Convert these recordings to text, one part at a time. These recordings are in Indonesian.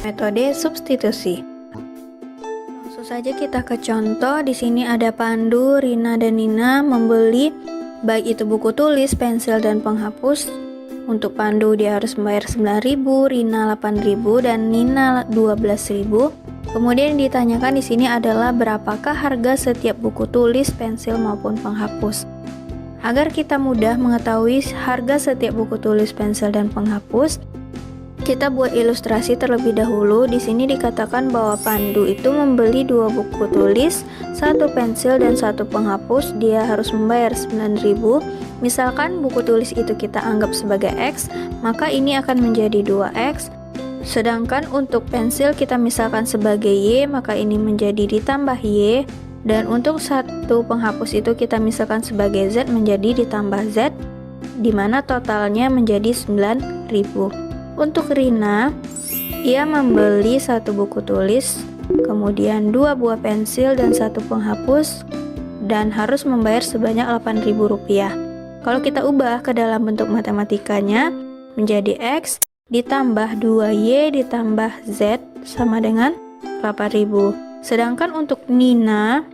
metode substitusi. Langsung saja kita ke contoh. Di sini ada Pandu, Rina, dan Nina membeli baik itu buku tulis, pensil, dan penghapus. Untuk Pandu dia harus membayar 9.000, Rina 8.000, dan Nina 12.000. Kemudian ditanyakan di sini adalah berapakah harga setiap buku tulis, pensil, maupun penghapus. Agar kita mudah mengetahui harga setiap buku tulis, pensil, dan penghapus, kita buat ilustrasi terlebih dahulu. Di sini dikatakan bahwa Pandu itu membeli 2 buku tulis, 1 pensil, dan 1 penghapus. Dia harus membayar 9.000. Misalkan buku tulis itu kita anggap sebagai X, maka ini akan menjadi 2X. Sedangkan untuk pensil kita misalkan sebagai Y, maka ini menjadi ditambah Y. Dan untuk 1 penghapus itu kita misalkan sebagai Z, menjadi ditambah Z, dimana totalnya menjadi 9.000. Untuk Rina, ia membeli 1 buku tulis, kemudian 2 buah pensil dan 1 penghapus, dan harus membayar sebanyak Rp8.000. Kalau kita ubah ke dalam bentuk matematikanya, menjadi X ditambah 2Y ditambah Z sama dengan 8.000. Sedangkan untuk Nina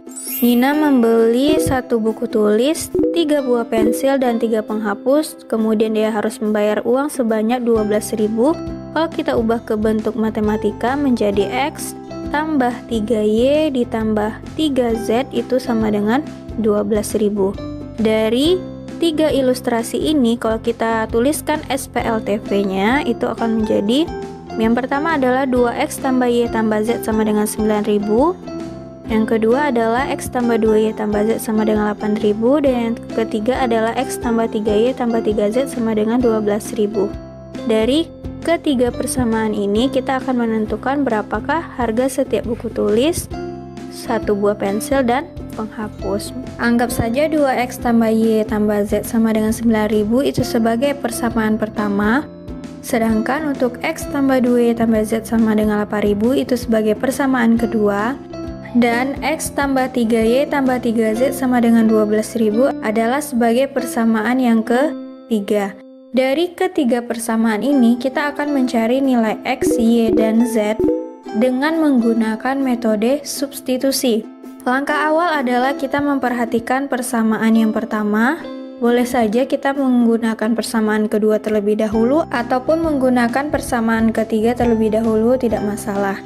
membeli 1 buku tulis, 3 buah pensil, dan 3 penghapus. Kemudian dia harus membayar uang sebanyak 12.000. Kalau kita ubah ke bentuk matematika menjadi X tambah 3Y ditambah 3Z itu sama dengan 12.000. Dari 3 ilustrasi ini, kalau kita tuliskan SPLTV-nya, itu akan menjadi, yang pertama adalah 2X tambah Y tambah Z sama dengan 9.000. Yang kedua adalah X tambah 2Y tambah Z sama dengan 8.000. Dan yang ketiga adalah X tambah 3Y tambah 3Z sama dengan 12.000. Dari ketiga persamaan ini, kita akan menentukan berapakah harga setiap buku tulis, 1 buah pensil, dan penghapus. Anggap saja 2X tambah Y tambah Z sama dengan 9.000 itu sebagai persamaan pertama. Sedangkan untuk X tambah 2Y tambah Z sama dengan 8.000 itu sebagai persamaan kedua. Dan X tambah 3Y tambah 3Z sama dengan 12.000 adalah sebagai persamaan yang ketiga. Dari ketiga persamaan ini, kita akan mencari nilai X, Y, dan Z dengan menggunakan metode substitusi. Langkah awal adalah kita memperhatikan persamaan yang pertama. Boleh saja kita menggunakan persamaan kedua terlebih dahulu ataupun menggunakan persamaan ketiga terlebih dahulu, tidak masalah.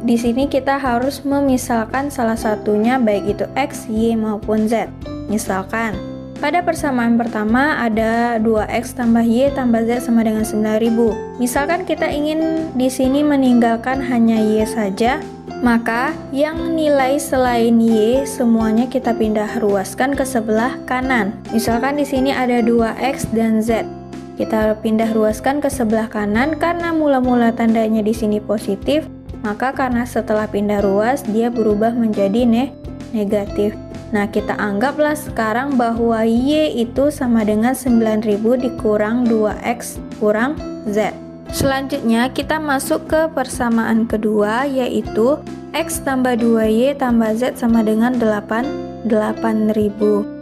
Di sini kita harus memisalkan salah satunya, baik itu X, Y, maupun Z. Misalkan pada persamaan pertama ada 2X tambah Y tambah Z sama dengan 9.000. Misalkan kita ingin di sini meninggalkan hanya Y saja, maka yang nilai selain Y semuanya kita pindah ruaskan ke sebelah kanan. Misalkan di sini ada 2X dan Z. Kita pindah ruaskan ke sebelah kanan karena mula-mula tandanya di sini positif, maka karena setelah pindah ruas dia berubah menjadi negatif. Nah, kita anggaplah sekarang bahwa Y itu sama dengan 9.000 dikurang 2X kurang Z. Selanjutnya kita masuk ke persamaan kedua, yaitu X tambah 2Y tambah Z sama dengan 8.000.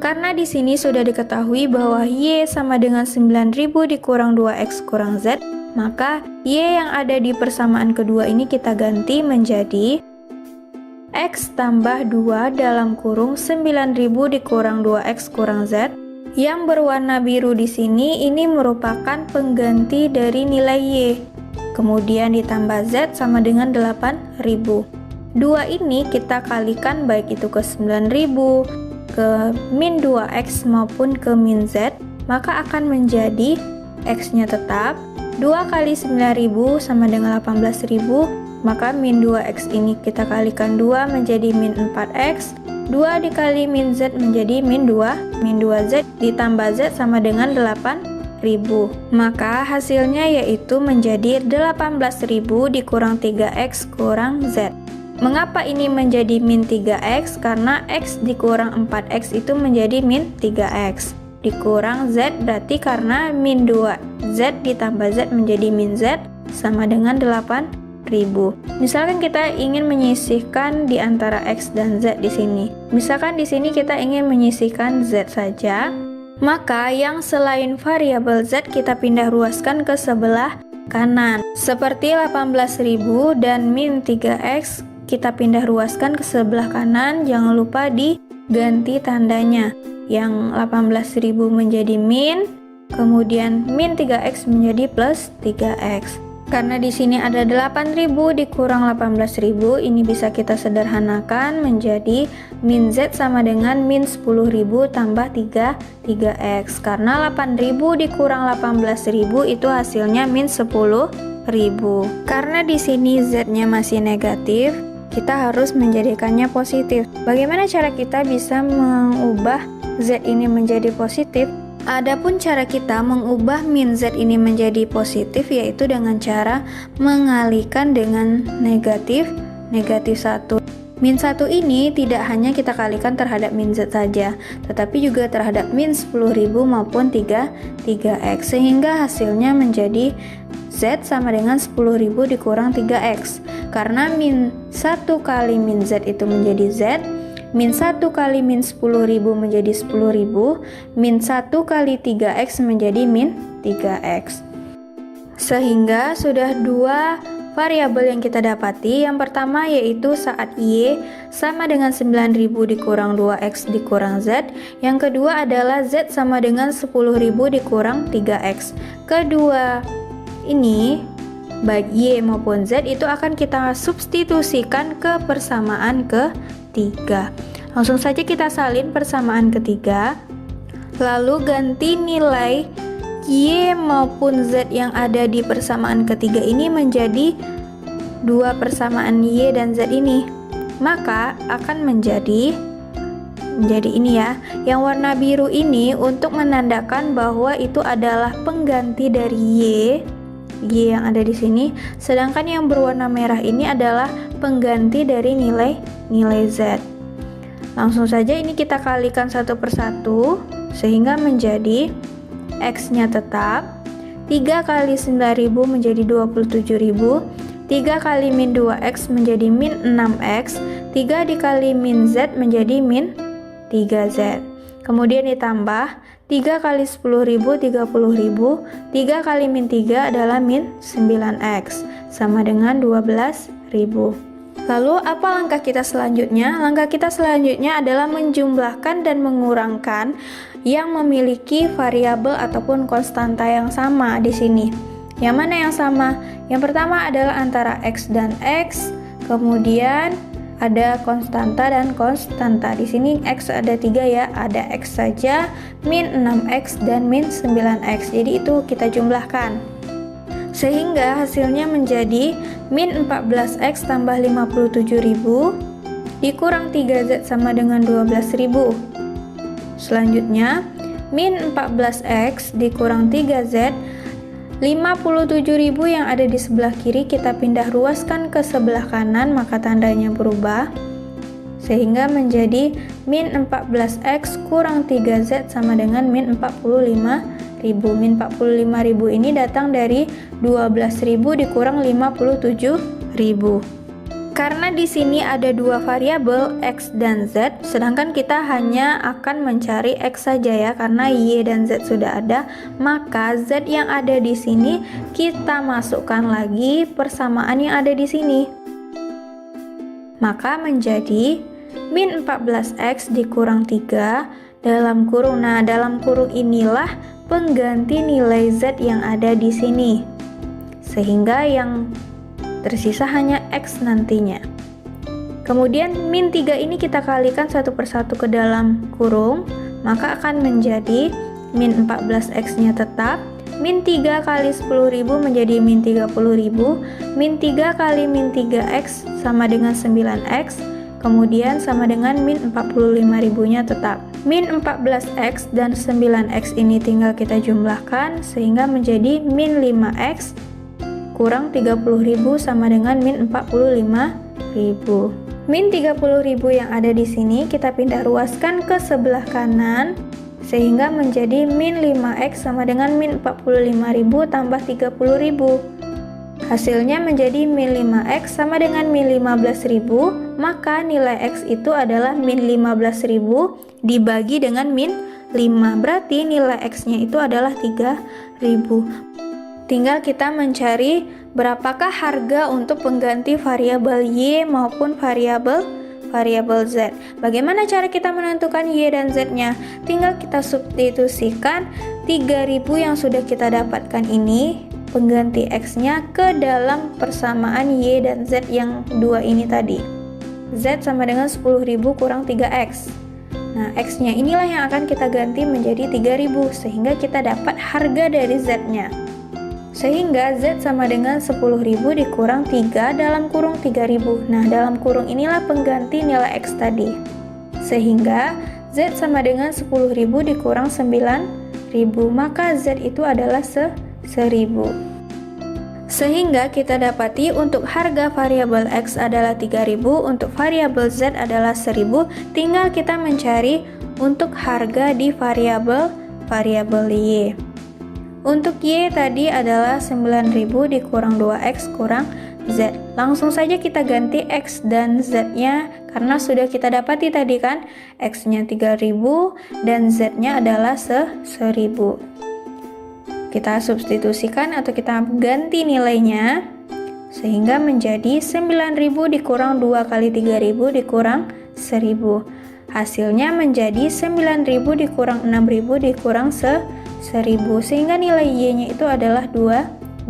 Karena di sini sudah diketahui bahwa Y sama dengan 9.000 dikurang 2X kurang Z, maka Y yang ada di persamaan kedua ini kita ganti menjadi X tambah 2 dalam kurung 9.000 dikurang 2X kurang Z. Yang berwarna biru di sini ini merupakan pengganti dari nilai Y. Kemudian ditambah Z sama dengan 8.000. 2 ini kita kalikan baik itu ke 9.000, ke min 2X maupun ke min Z, maka akan menjadi X-nya tetap 2 kali 9.000 sama dengan 18.000, maka min 2X ini kita kalikan 2 menjadi min 4X. 2 dikali min Z menjadi min 2. Min 2Z ditambah Z sama dengan 8.000. Maka hasilnya yaitu menjadi 18.000 dikurang 3X kurang Z. Mengapa ini menjadi min 3X? Karena X dikurang 4X itu menjadi min 3X. Dikurang Z berarti karena min 2Z ditambah Z menjadi min Z sama dengan 8.000. Misalkan kita ingin menyisihkan di antara X dan Z di sini. Misalkan di sini kita ingin menyisihkan Z saja, maka yang selain variabel Z kita pindah ruaskan ke sebelah kanan. Seperti 18.000 dan min 3x, kita pindah ruaskan ke sebelah kanan, jangan lupa diganti tandanya. Yang 18.000 menjadi min, kemudian min 3x menjadi plus 3x. Karena di sini ada 8.000 dikurang 18.000, ini bisa kita sederhanakan menjadi min z sama dengan min 10.000 tambah 3x. Karena 8.000 dikurang 18.000 itu hasilnya min 10.000. Karena di sini z-nya masih negatif, kita harus menjadikannya positif. Bagaimana cara kita bisa mengubah z ini menjadi positif? Adapun cara kita mengubah min z ini menjadi positif yaitu dengan cara mengalihkan dengan negatif 1. Min 1 ini tidak hanya kita kalikan terhadap min z saja, tetapi juga terhadap min 10.000 maupun 3x, sehingga hasilnya menjadi z sama dengan 10.000 dikurang 3x. Karena min 1 kali min z itu menjadi z, min 1 kali min 10.000 menjadi 10.000, min 1 kali 3x menjadi min 3x. Sehingga sudah dua variabel yang kita dapati. Yang pertama yaitu saat y sama dengan 9.000 dikurang 2x dikurang z. Yang kedua adalah z sama dengan 10.000 dikurang 3x. Kedua ini, baik y maupun z, itu akan kita substitusikan ke persamaan ketiga. Langsung saja kita salin persamaan ketiga, lalu ganti nilai y maupun z yang ada di persamaan ketiga ini menjadi dua persamaan y dan z ini. Maka akan menjadi ini ya. Yang warna biru ini untuk menandakan bahwa itu adalah pengganti dari y yang ada di sini, sedangkan yang berwarna merah ini adalah pengganti dari nilai z. Langsung saja ini kita kalikan satu persatu sehingga menjadi x-nya tetap 3 kali 9.000 menjadi 27.000, 3 kali min 2x menjadi min 6x, 3 dikali min z menjadi min 3z. Kemudian ditambah 3 kali 10.000 30.000, 3 kali min 3 adalah min 9x sama dengan 12.000. Lalu apa langkah kita selanjutnya? Langkah kita selanjutnya adalah menjumlahkan dan mengurangkan yang memiliki variabel ataupun konstanta yang sama di sini. Yang mana yang sama? Yang pertama adalah antara x dan x, kemudian ada konstanta dan konstanta. Di sini x ada 3 ya, ada x saja, min 6x dan min 9x. Jadi itu kita jumlahkan. Sehingga hasilnya menjadi min 14x tambah 57.000 dikurang 3z sama dengan 12.000. Selanjutnya, min 14x dikurang 3z, 57.000 yang ada di sebelah kiri kita pindah ruaskan ke sebelah kanan, maka tandanya berubah. Sehingga menjadi min 14x kurang 3z sama dengan min 45.000. Min 45.000 ini datang dari 12.000 dikurang 57.000. Karena di sini ada dua variabel x dan z, sedangkan kita hanya akan mencari x saja ya, karena y dan z sudah ada, maka z yang ada di sini kita masukkan lagi persamaan yang ada di sini. Maka menjadi min 14x dikurang 3 dalam kurung. Nah, dalam kurung inilah pengganti nilai z yang ada di sini. Sehingga yang tersisa hanya x nantinya. Kemudian min 3 ini kita kalikan satu persatu ke dalam kurung, maka akan menjadi min 14x-nya tetap, min 3 kali 10.000 menjadi min 30.000, min 3 kali min 3x sama dengan 9x, kemudian sama dengan min 45.000-nya tetap. Min 14x dan 9x ini tinggal kita jumlahkan sehingga menjadi min 5x kurang 30.000 sama dengan min 45.000. Min 30.000 yang ada di sini kita pindah ruaskan ke sebelah kanan sehingga menjadi min 5x sama dengan min 45.000 tambah 30.000. Hasilnya menjadi min 5x sama dengan min 15.000, maka nilai x itu adalah min 15.000 dibagi dengan min 5, berarti nilai x-nya itu adalah 3.000. 3.000 Tinggal kita mencari berapakah harga untuk pengganti variabel Y maupun variabel Z. Bagaimana cara kita menentukan Y dan Z-nya? Tinggal kita substitusikan 3000 yang sudah kita dapatkan ini, pengganti X-nya ke dalam persamaan Y dan Z yang dua ini tadi. Z sama dengan 10.000 kurang 3X. Nah, X-nya inilah yang akan kita ganti menjadi 3000, sehingga kita dapat harga dari Z-nya. Sehingga Z sama dengan 10.000 dikurang 3 dalam kurung 3000. Nah, dalam kurung inilah pengganti nilai X tadi. Sehingga Z sama dengan 10.000 dikurang 9.000, maka Z itu adalah 1000. Sehingga kita dapati untuk harga variabel X adalah 3000, untuk variabel Z adalah 1000. Tinggal kita mencari untuk harga di variabel Y. Untuk Y tadi adalah 9.000 dikurang 2X kurang Z. Langsung saja kita ganti X dan Z-nya karena sudah kita dapati tadi kan, X-nya 3.000 dan Z-nya adalah 1000. Kita substitusikan atau kita ganti nilainya sehingga menjadi 9.000 dikurang 2 kali 3.000 dikurang 1.000. Hasilnya menjadi 9.000 dikurang 6.000 dikurang 1.000, sehingga nilai Y-nya itu adalah 2.000.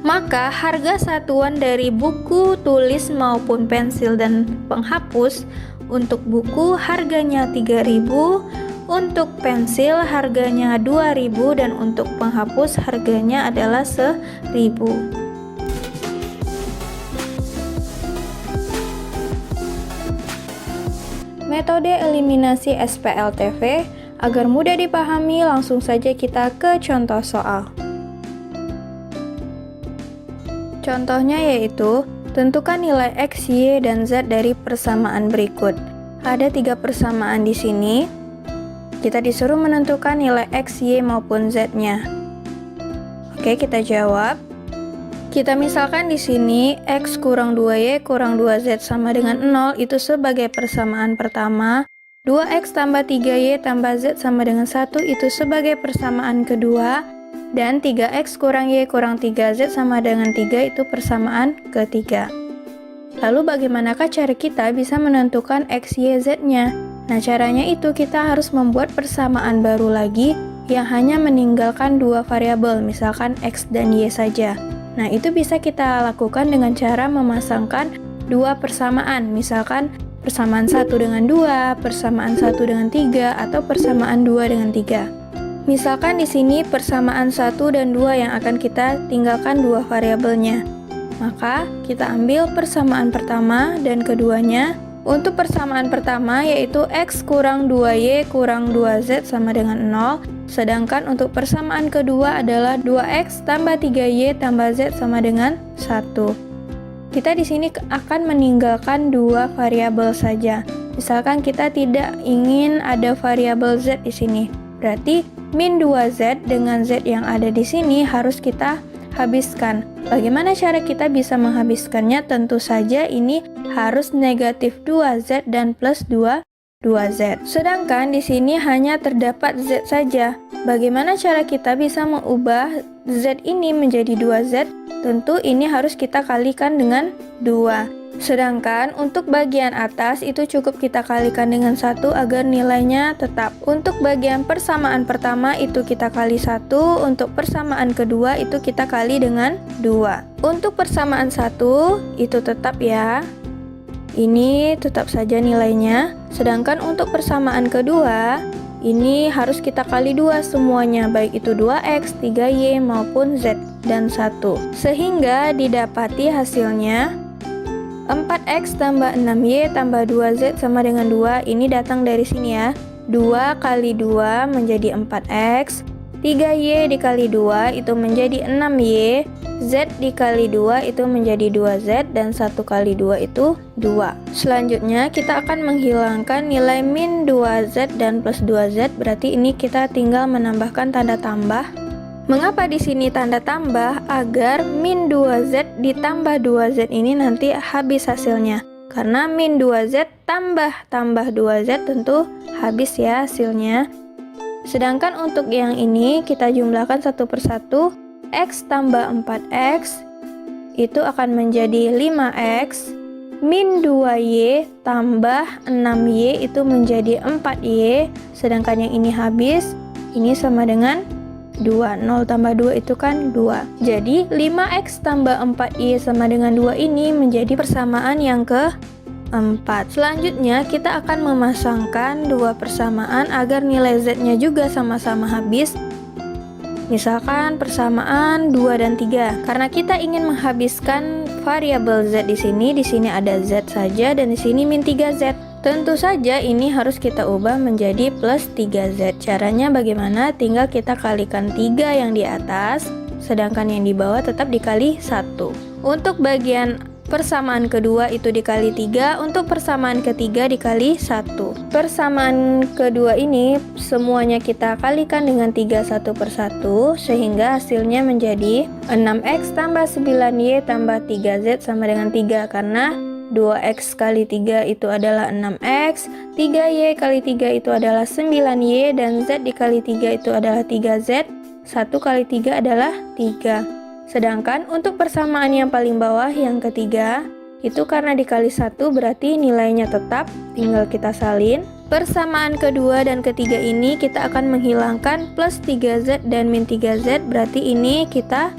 Maka harga satuan dari buku tulis maupun pensil dan penghapus, untuk buku harganya 3.000, untuk pensil harganya 2.000, dan untuk penghapus harganya adalah 1.000. Metode eliminasi SPLTV. Agar mudah dipahami, langsung saja kita ke contoh soal. Contohnya yaitu, tentukan nilai X, Y, dan Z dari persamaan berikut. Ada 3 persamaan di sini. Kita disuruh menentukan nilai X, Y, maupun Z-nya. Oke, kita jawab. Kita misalkan di sini X kurang 2Y kurang 2Z sama dengan 0 itu sebagai persamaan pertama. 2X tambah 3Y tambah Z sama dengan 1 itu sebagai persamaan kedua, dan 3X kurang Y kurang 3Z sama dengan 3 itu persamaan ketiga. Lalu bagaimanakah cara kita bisa menentukan X, Y, Z-nya? Nah, caranya itu kita harus membuat persamaan baru lagi yang hanya meninggalkan 2 variabel, misalkan X dan Y saja. Nah, itu bisa kita lakukan dengan cara memasangkan 2 persamaan, misalkan persamaan 1 dengan 2, persamaan 1 dengan 3, atau persamaan 2 dengan 3. Misalkan di sini persamaan 1 dan 2 yang akan kita tinggalkan 2 variabelnya. Maka kita ambil persamaan pertama dan keduanya. Untuk persamaan pertama yaitu X kurang 2Y kurang 2Z sama dengan 0. Sedangkan untuk persamaan kedua adalah 2X tambah 3Y tambah Z sama dengan 1. Kita di sini akan meninggalkan 2 variabel saja. Misalkan kita tidak ingin ada variabel Z di sini. Berarti min 2Z dengan Z yang ada di sini harus kita habiskan. Bagaimana cara kita bisa menghabiskannya? Tentu saja ini harus negatif 2Z dan plus 2Z. Sedangkan di sini hanya terdapat Z saja. Bagaimana cara kita bisa mengubah Z ini menjadi 2Z? Tentu ini harus kita kalikan dengan 2. Sedangkan untuk bagian atas itu cukup kita kalikan dengan 1 agar nilainya tetap. Untuk bagian persamaan pertama itu kita kali 1, untuk persamaan kedua itu kita kali dengan 2. Untuk persamaan 1 itu tetap ya. Ini tetap saja nilainya. Sedangkan untuk persamaan kedua ini harus kita kali 2 semuanya, baik itu 2X, 3Y maupun Z dan 1. Sehingga didapati hasilnya 4X tambah 6Y tambah 2Z sama dengan 2. Ini datang dari sini ya. 2 kali 2 menjadi 4X, 3Y dikali 2 itu menjadi 6Y, Z dikali 2 itu menjadi 2Z, dan 1 kali 2 itu 2. Selanjutnya kita akan menghilangkan nilai min 2Z dan plus 2Z, berarti ini kita tinggal menambahkan tanda tambah. Mengapa di sini tanda tambah? Agar min 2Z ditambah 2Z ini nanti habis hasilnya. Karena min 2Z tambah 2Z tentu habis ya hasilnya. Sedangkan untuk yang ini kita jumlahkan satu persatu. X tambah 4X itu akan menjadi 5X min 2Y tambah 6Y itu menjadi 4Y, sedangkan yang ini habis, ini sama dengan 2. 0 tambah 2 itu kan 2. Jadi 5X tambah 4Y sama dengan 2 ini menjadi persamaan yang keempat. Selanjutnya kita akan memasangkan dua persamaan agar nilai Z-nya juga sama-sama habis. Misalkan persamaan 2 dan 3. Karena kita ingin menghabiskan variabel Z di sini ada Z saja dan di sini min 3Z. Tentu saja ini harus kita ubah menjadi plus 3Z. Caranya bagaimana? Tinggal kita kalikan 3 yang di atas, sedangkan yang di bawah tetap dikali 1. Untuk bagian persamaan kedua itu dikali 3, untuk persamaan ketiga dikali 1. Persamaan kedua ini semuanya kita kalikan dengan 3 satu per satu, sehingga hasilnya menjadi 6X tambah 9Y tambah 3Z sama dengan 3, karena 2X kali 3 itu adalah 6X, 3Y kali 3 itu adalah 9Y, dan Z dikali 3 itu adalah 3Z, 1 kali 3 adalah 3. Sedangkan untuk persamaan yang paling bawah yang ketiga, itu karena dikali 1 berarti nilainya tetap, tinggal kita salin. Persamaan kedua dan ketiga ini kita akan menghilangkan plus 3Z dan min 3Z, berarti ini kita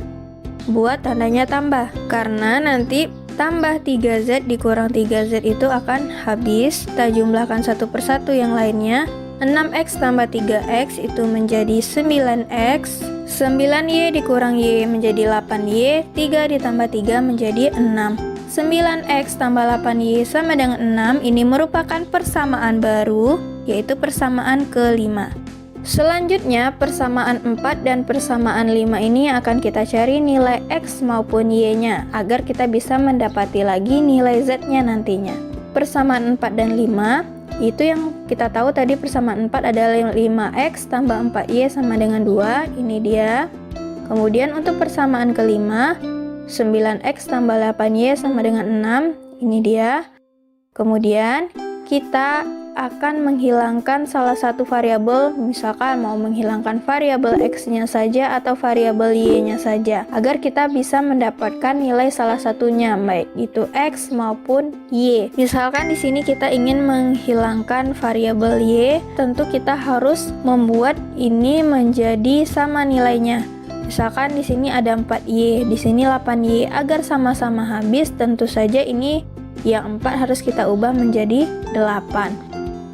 buat tandanya tambah. Karena nanti tambah 3Z dikurang 3Z itu akan habis, kita jumlahkan satu per satu yang lainnya. 6X tambah 3X itu menjadi 9X, 9Y dikurang Y menjadi 8Y, 3 ditambah 3 menjadi 6. 9X tambah 8Y sama dengan 6, ini merupakan persamaan baru, yaitu persamaan kelima. Selanjutnya, persamaan 4 dan persamaan 5 ini akan kita cari nilai X maupun Y-nya, agar kita bisa mendapati lagi nilai Z-nya nantinya. Persamaan 4 dan 5 itu yang kita tahu tadi, persamaan 4 adalah 5X tambah 4Y sama dengan 2, ini dia. Kemudian untuk persamaan kelima, 9X tambah 8Y sama dengan 6, ini dia. Kemudian kita akan menghilangkan salah satu variabel, misalkan mau menghilangkan variabel X-nya saja atau variabel Y-nya saja, agar kita bisa mendapatkan nilai salah satunya, baik itu X maupun Y. Misalkan di sini kita ingin menghilangkan variabel Y, tentu kita harus membuat ini menjadi sama nilainya. Misalkan di sini ada 4Y, di sini 8Y, agar sama-sama habis, tentu saja ini yang 4 harus kita ubah menjadi 8.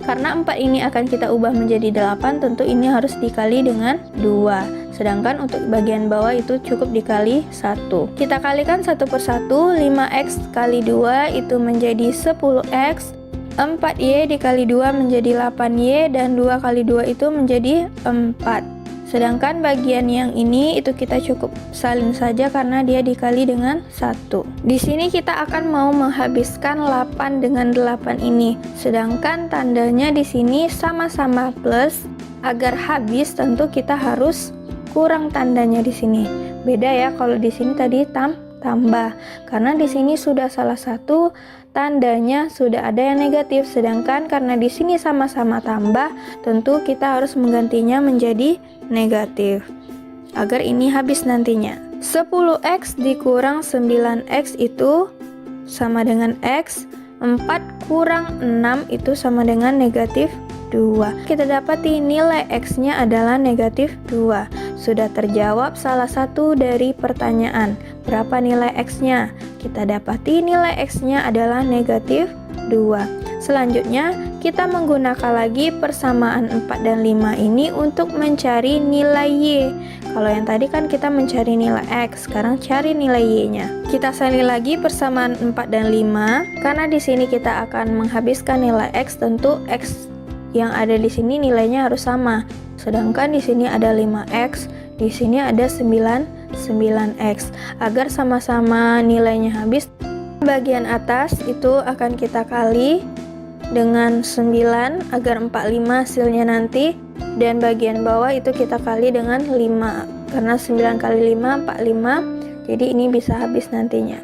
Karena 4 ini akan kita ubah menjadi 8, tentu ini harus dikali dengan 2. Sedangkan untuk bagian bawah itu cukup dikali 1. Kita kalikan satu per satu, 5X kali 2 itu menjadi 10X, 4Y dikali 2 menjadi 8Y, dan 2 kali 2 itu menjadi 4. Sedangkan bagian yang ini itu kita cukup salin saja karena dia dikali dengan 1. Di sini kita akan mau menghabiskan 8 dengan 8 ini. Sedangkan tandanya di sini sama-sama plus. Agar habis tentu kita harus kurang tandanya di sini. Beda ya kalau di sini tadi tambah. Karena di sini sudah salah satu tandanya sudah ada yang negatif, sedangkan karena di sini sama-sama tambah, tentu kita harus menggantinya menjadi negatif agar ini habis nantinya. 10X dikurang 9X itu sama dengan X, 4 kurang 6 itu sama dengan negatif 2. Kita dapati nilai X-nya adalah negatif 2. Sudah terjawab salah satu dari pertanyaan. Berapa nilai X-nya? Kita dapati nilai X-nya adalah negatif 2. Selanjutnya, kita menggunakan lagi persamaan 4 dan 5 ini untuk mencari nilai Y. Kalau yang tadi kan kita mencari nilai X, sekarang cari nilai Y-nya. Kita salin lagi persamaan 4 dan 5, karena di sini kita akan menghabiskan nilai X, tentu X yang ada di sini nilainya harus sama. Sedangkan di sini ada 5X, di sini ada 9X. Agar sama-sama nilainya habis, bagian atas itu akan kita kali dengan 9 agar 45 hasilnya nanti, dan bagian bawah itu kita kali dengan 5 karena 9 kali 5 45, jadi ini bisa habis nantinya.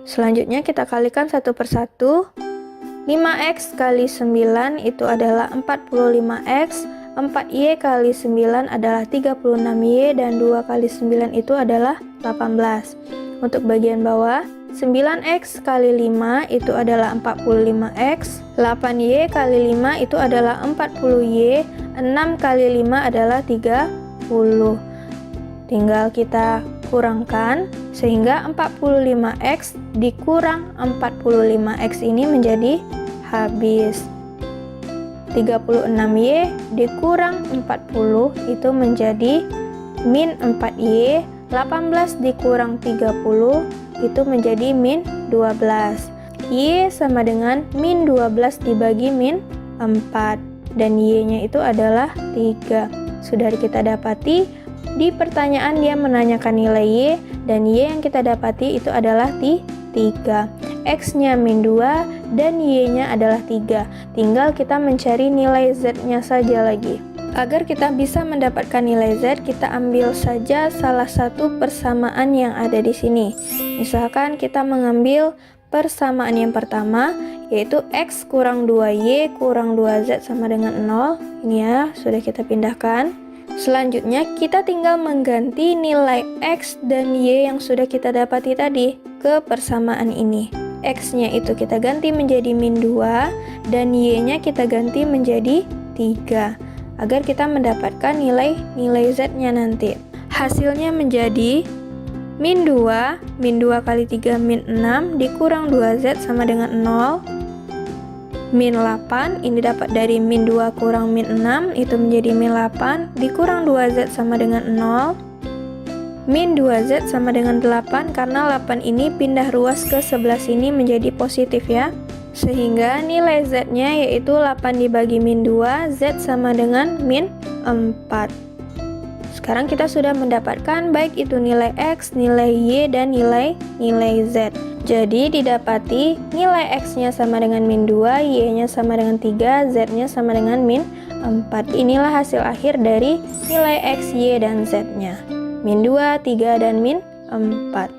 Selanjutnya kita kalikan satu per satu. 5X kali 9 itu adalah 45X, 4Y kali 9 adalah 36Y dan 2 kali 9 itu adalah 18. Untuk bagian bawah, 9X kali 5 itu adalah 45X, 8Y kali 5 itu adalah 40Y, 6 kali 5 adalah 30. Tinggal kita kurangkan sehingga 45X dikurang 45X ini menjadi habis. 36Y dikurang 40 itu menjadi min 4Y, 18 dikurang 30 itu menjadi min 12. Y sama dengan min 12 dibagi min 4 dan Y-nya itu adalah 3. Sudah kita dapati di pertanyaan dia menanyakan nilai Y dan Y yang kita dapati itu adalah 3. X-nya min 2 dan Y-nya adalah 3. Tinggal kita mencari nilai Z-nya saja lagi. Agar kita bisa mendapatkan nilai Z, kita ambil saja salah satu persamaan yang ada di sini. Misalkan kita mengambil persamaan yang pertama, yaitu X kurang 2Y kurang 2Z sama dengan 0. Ini ya, sudah kita pindahkan. Selanjutnya, kita tinggal mengganti nilai X dan Y yang sudah kita dapati tadi ke persamaan ini. X-nya itu kita ganti menjadi min 2 dan Y-nya kita ganti menjadi 3 agar kita mendapatkan nilai Z-nya nanti. Hasilnya menjadi min 2 kali 3 min 6 dikurang 2Z sama dengan 0. Min 8 ini dapat dari min 2 kurang min 6 itu menjadi min 8 dikurang 2Z sama dengan 0. Min 2Z sama dengan 8 karena 8 ini pindah ruas ke sebelah sini menjadi positif ya. Sehingga nilai Z-nya yaitu 8 dibagi min 2, Z sama dengan min 4. Sekarang kita sudah mendapatkan baik itu nilai X, nilai Y, dan nilai Z. Jadi didapati nilai X-nya sama dengan min 2, Y-nya sama dengan 3, Z-nya sama dengan min 4. Inilah hasil akhir dari nilai X, Y, dan Z-nya. Min 2, 3, dan min 4.